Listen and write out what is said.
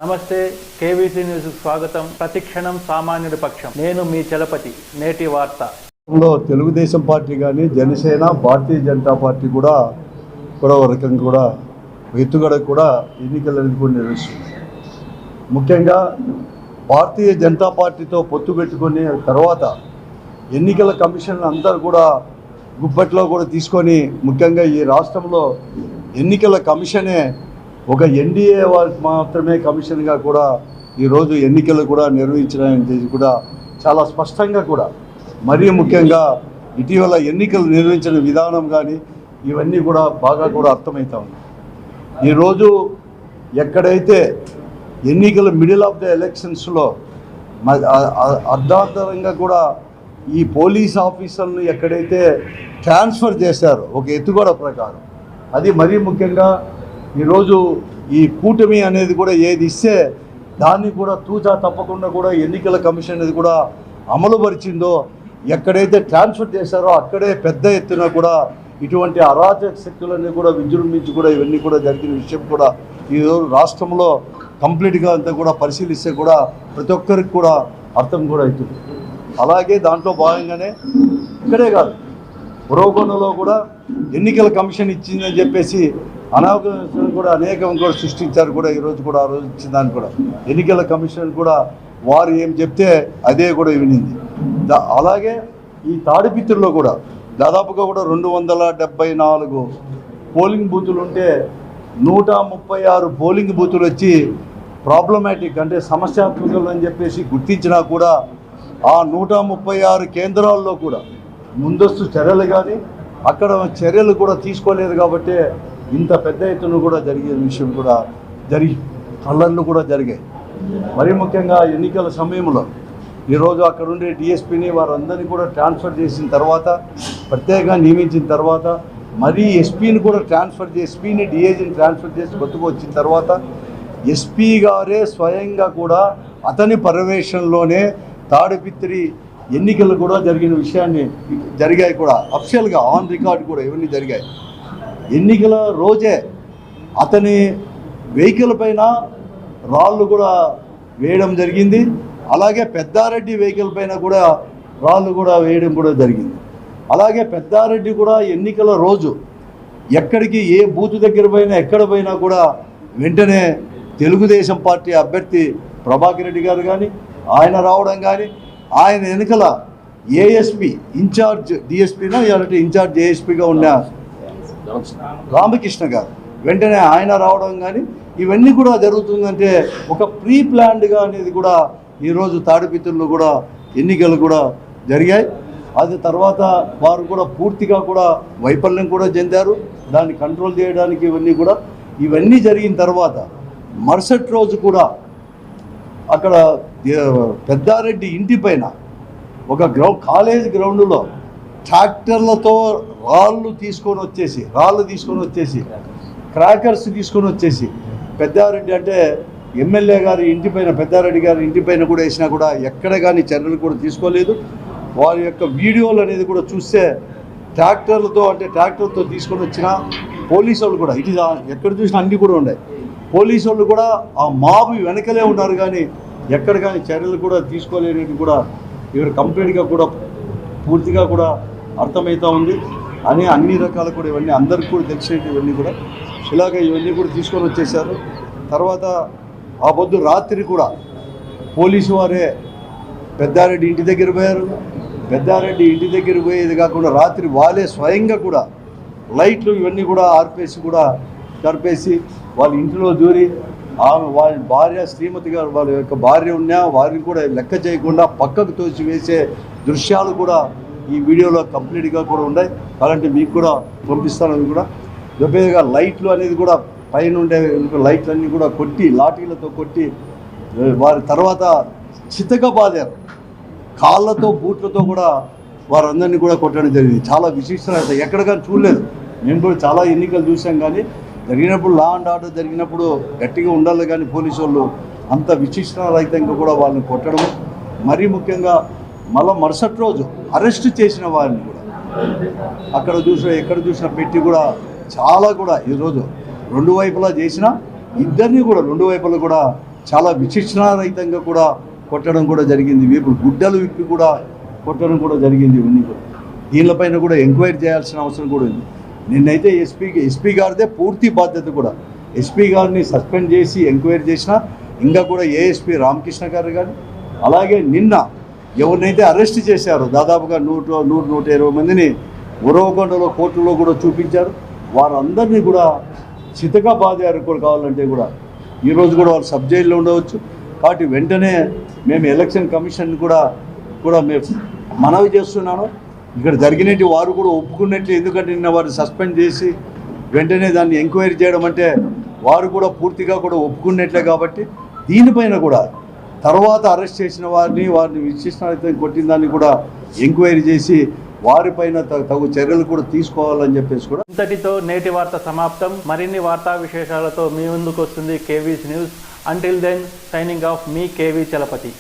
నమస్తే KVC news స్వాగతం. ప్రతిక్షణం సామాన్యుడి పక్షం. నేను మీ చలపతి. నేటి వార్త. తెలుగుదేశం పార్టీ కానీ జనసేన భారతీయ జనతా పార్టీ కూడా ఒక రకంగా కూడా ఎత్తుగడ కూడా ఎన్నికలు కూడా నిర్వహిస్తుంది. ముఖ్యంగా భారతీయ జనతా పార్టీతో పొత్తు పెట్టుకుని తర్వాత ఎన్నికల కమిషన్ అందరూ కూడా గుప్పట్లో కూడా తీసుకొని ముఖ్యంగా ఈ రాష్ట్రంలో ఎన్నికల కమిషనే ఒక ఎన్డీఏ వారికి మాత్రమే కమిషన్గా కూడా ఈరోజు ఎన్నికలు కూడా నిర్వహించడం కూడా చాలా స్పష్టంగా కూడా మరీ ముఖ్యంగా ఇటీవల ఎన్నికలు నిర్వహించిన విధానం కానీ ఇవన్నీ కూడా బాగా కూడా అర్థమవుతా ఉంది. ఈరోజు ఎక్కడైతే ఎన్నికల మిడిల్ ఆఫ్ ద ఎలక్షన్స్లో అర్ధాంతరంగా కూడా ఈ పోలీస్ ఆఫీసర్లను ఎక్కడైతే ట్రాన్స్ఫర్ చేశారో ఒక ఎత్తుగడ ప్రకారం అది మరీ ముఖ్యంగా ఈరోజు ఈ కూటమి అనేది కూడా ఏది ఇస్తే దాన్ని కూడా తూచా తప్పకుండా కూడా ఎన్నికల కమిషన్ అనేది కూడా అమలుపరిచిందో ఎక్కడైతే ట్రాన్స్ఫర్ చేశారో అక్కడే పెద్ద ఎత్తున కూడా ఇటువంటి అరాచక శక్తులన్నీ కూడా విజృంభించి కూడా ఇవన్నీ కూడా జరిగిన విషయం కూడా ఈరోజు రాష్ట్రంలో కంప్లీట్గా అంతా కూడా పరిశీలిస్తే కూడా ప్రతి ఒక్కరికి కూడా అర్థం కూడా అవుతుంది. అలాగే దాంట్లో భాగంగానే ఇక్కడే కాదు పురోగమనంలో కూడా ఎన్నికల కమిషన్ ఇచ్చిందని చెప్పేసి అనావకం కూడా అనేకం కూడా సృష్టించారు కూడా ఈరోజు కూడా ఆ రోజు ఇచ్చిన దాన్ని కూడా ఎన్నికల కమిషన్ కూడా వారు ఏం చెప్తే అదే కూడా వినింది. అలాగే ఈ తాడిపిత్రుల్లో కూడా దాదాపుగా కూడా 274 పోలింగ్ బూతులు ఉంటే 136 పోలింగ్ బూతులు వచ్చి ప్రాబ్లమాటిక్ అంటే సమస్యాత్మకలు అని చెప్పేసి గుర్తించినా కూడా ఆ 136 కేంద్రాల్లో కూడా ముందస్తు చర్యలు కానీ అక్కడ చర్యలు కూడా తీసుకోలేదు కాబట్టి ఇంత పెద్ద ఎత్తున కూడా జరిగే విషయం కూడా అల్లర్లు కూడా జరిగాయి. మరీ ముఖ్యంగా ఎన్నికల సమయంలో ఈరోజు అక్కడ ఉండే డిఎస్పీని వారందరినీ కూడా ట్రాన్స్ఫర్ చేసిన తర్వాత ప్రత్యేకంగా నియమించిన తర్వాత మరీ ఎస్పీని కూడా ట్రాన్స్ఫర్ చేసి ఎస్పీని డిఐజీని ట్రాన్స్ఫర్ చేసి కొత్తగా వచ్చిన తర్వాత ఎస్పీ గారే స్వయంగా కూడా అతని పర్యవేక్షణలోనే తాడిపిత్రి ఎన్నికలు కూడా జరిగిన విషయాన్ని జరిగాయి కూడా అఫిషియల్గా ఆన్ రికార్డ్ కూడా ఇవన్నీ జరిగాయి. ఎన్నికల రోజే అతని వెహికల్ పైన రాళ్ళు కూడా వేయడం జరిగింది. అలాగే పెద్దారెడ్డి వెహికల్ పైన కూడా రాళ్ళు కూడా వేయడం కూడా జరిగింది. అలాగే పెద్దారెడ్డి కూడా ఎన్నికల రోజు ఎక్కడికి ఏ బూత్ దగ్గర పోయినా ఎక్కడ పోయినా కూడా వెంటనే తెలుగుదేశం పార్టీ అభ్యర్థి ప్రభాకర్ రెడ్డి గారు కానీ ఆయన రావడం కానీ ఆయన వెనుకల ఏఎస్పీ ఇన్ఛార్జ్ డిఎస్పీనా లేదంటే ఇన్ఛార్జ్ ఏఎస్పీగా ఉన్న రామకృష్ణ గారు వెంటనే ఆయన రావడం కానీ ఇవన్నీ కూడా జరుగుతుందంటే ఒక ప్రీ ప్లాన్డ్గా అనేది కూడా ఈరోజు తాడిపిత్రుల్లో కూడా ఎన్నికలు కూడా జరిగాయి. అది తర్వాత వారు కూడా పూర్తిగా కూడా వైఫల్యం కూడా చెందారు. దాన్ని కంట్రోల్ చేయడానికి ఇవన్నీ జరిగిన తర్వాత మరుసటి రోజు కూడా అక్కడ పెద్దారెడ్డి ఇంటి పైన ఒక కాలేజ్ గ్రౌండ్లో ట్రాక్టర్లతో రాళ్ళు తీసుకొని వచ్చేసి క్రాకర్స్ తీసుకొని వచ్చేసి పెద్దారెడ్డి అంటే ఎమ్మెల్యే గారి ఇంటిపైన పెద్దారెడ్డి గారి ఇంటిపైన కూడా వేసినా కూడా ఎక్కడ కానీ చర్యలు కూడా తీసుకోలేదు. వారి యొక్క వీడియోలు అనేది కూడా చూస్తే ట్రాక్టర్లతో తీసుకొని వచ్చిన పోలీసు వాళ్ళు కూడా ఇటు ఎక్కడ చూసినా అన్నీ కూడా ఉన్నాయి. పోలీసు వాళ్ళు కూడా ఆ మాబు వెనకలే ఉన్నారు కానీ ఎక్కడ కానీ చర్యలు కూడా తీసుకోలేనివి కూడా ఇవి కంప్లీట్గా కూడా పూర్తిగా కూడా అర్థమవుతూ ఉంది అని అన్ని రకాలు కూడా ఇవన్నీ అందరికీ కూడా తెలిసేవి ఇవన్నీ కూడా ఇవన్నీ కూడా తీసుకొని వచ్చేసారు. తర్వాత ఆ పొద్దు రాత్రి కూడా పోలీసు వారే పెద్దారెడ్డి ఇంటి దగ్గర పోయారు. పెద్దారెడ్డి ఇంటి దగ్గర పోయేది కాకుండా రాత్రి వాళ్ళే స్వయంగా కూడా లైట్లు ఇవన్నీ కూడా ఆర్పేసి కూడా కరిపేసి వాళ్ళ ఇంటిలో దూరి వాళ్ళ భార్య శ్రీమతి గారు వాళ్ళ యొక్క భార్య ఉన్నా వారిని కూడా లెక్క చేయకుండా పక్కకు తోసి వేసే దృశ్యాలు కూడా ఈ వీడియోలో కంప్లీట్గా కూడా ఉన్నాయి. అలాంటి మీకు కూడా పంపిస్తాను. అది కూడా దొబ్బేగా లైట్లు అనేది కూడా పైన ఉండే లైట్లన్నీ కూడా కొట్టి లాఠీలతో కొట్టి వారి తర్వాత చితకబాదారు. కాళ్ళతో బూట్లతో కూడా వారందరినీ కూడా కొట్టడం జరిగింది. చాలా విశిష్టత ఎక్కడ కానీ చూడలేదు. మేము కూడా చాలా ఎన్నికలు చూసాం కానీ జరిగినప్పుడు లా అండ్ ఆర్డర్ జరిగినప్పుడు గట్టిగా ఉండాలి కానీ పోలీసు వాళ్ళు అంత విశిష్టరహితంగా కూడా వాళ్ళని కొట్టడం. మరీ ముఖ్యంగా మరుసటి రోజు అరెస్ట్ చేసిన వారిని కూడా ఎక్కడ చూసినా పెట్టి కూడా చాలా కూడా ఈరోజు రెండు వైపులా చేసిన ఇద్దరిని కూడా రెండు వైపులా కూడా చాలా విచక్షణారహితంగా కూడా కొట్టడం కూడా జరిగింది. వీపులు గుడ్డలు విప్పి కూడా కొట్టడం కూడా జరిగింది. ఇవన్నీ కూడా దీనిపైన కూడా ఎంక్వైరీ చేయాల్సిన అవసరం కూడా ఉంది. నిన్నైతే ఎస్పీ గారిదే పూర్తి బాధ్యత కూడా. ఎస్పీ గారిని సస్పెండ్ చేసి ఎంక్వైరీ చేసినా ఇంకా కూడా ఏఎస్పీ రామకృష్ణ గారు కానీ అలాగే నిన్న ఎవరినైతే అరెస్ట్ చేశారో దాదాపుగా 100-120 మందిని ఉరవకొండలో కోర్టులో కూడా చూపించారు. వారందరినీ కూడా చితగా బాధారు కూడా కావాలంటే కూడా ఈరోజు కూడా వాళ్ళు సబ్ జైల్లో ఉండవచ్చు. కాబట్టి వెంటనే మేము ఎలక్షన్ కమిషన్ కూడా మేము మనవి చేస్తున్నాను. ఇక్కడ జరిగినట్టు వారు కూడా ఒప్పుకున్నట్లు, ఎందుకంటే నిన్న వారు సస్పెండ్ చేసి వెంటనే దాన్ని ఎంక్వైరీ చేయడం అంటే వారు కూడా పూర్తిగా కూడా ఒప్పుకున్నట్లే. కాబట్టి దీనిపైన కూడా తర్వాత అరెస్ట్ చేసిన వారిని విశిష్టత కొట్టిన దాన్ని కూడా ఎంక్వైరీ చేసి వారిపైన తగు చర్యలు కూడా తీసుకోవాలని చెప్పేసి కూడా. ఇంతటితో నేటి వార్త సమాప్తం. మరిన్ని వార్తా విశేషాలతో మీ ముందుకు వస్తుంది KV's news. Until then signing off మీ కేవీ చలపతి.